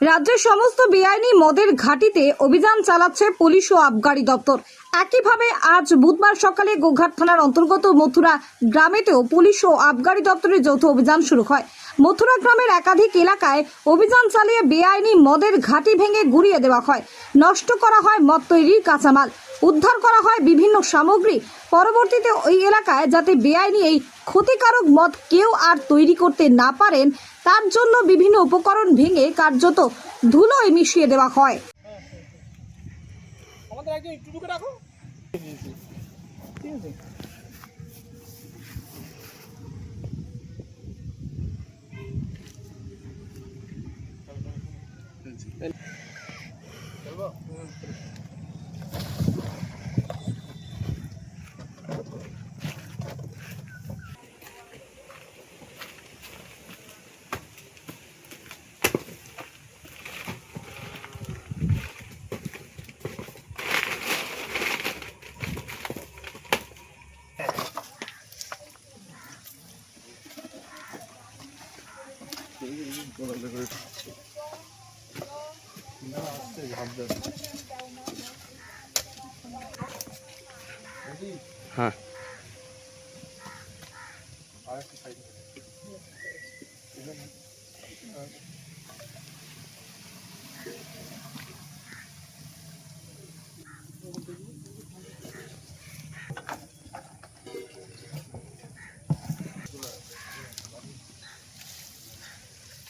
রাজ্যের সমস্ত বেআইনি মদের ঘাঁটিতে অভিযান চালাচ্ছে পুলিশ ও আবগারি দপ্তর। একইভাবে আজ বুধবার সকালে গোঘাট থানার অন্তর্গত মথুরা গ্রামেতেও পুলিশ ও আবগারি দপ্তরের যৌথ অভিযান শুরু হয়। মথুরা গ্রামের একাধিক এলাকায় অভিযান চালিয়ে বেআইনি মদের ঘাঁটি ভেঙে গুঁড়িয়ে দেওয়া হয়, নষ্ট করা হয় মদ তৈরির কাঁচামাল, উদ্ধার করা হয় বিভিন্ন সামগ্রী। পরবর্তীতে ওই এলাকায় যাতে বেআইনি এই ক্ষতিকারক মদ কেউ আর তৈরি করতে না পারেন তার জন্য বিভিন্ন উপকরণ ভেঙে কার্যত ধুলোয় মিশিয়ে দেওয়া হয়। আমাদের একজন একটু ঢুকে রাখো। ঠিক আছে। চলবো। হ্যাঁ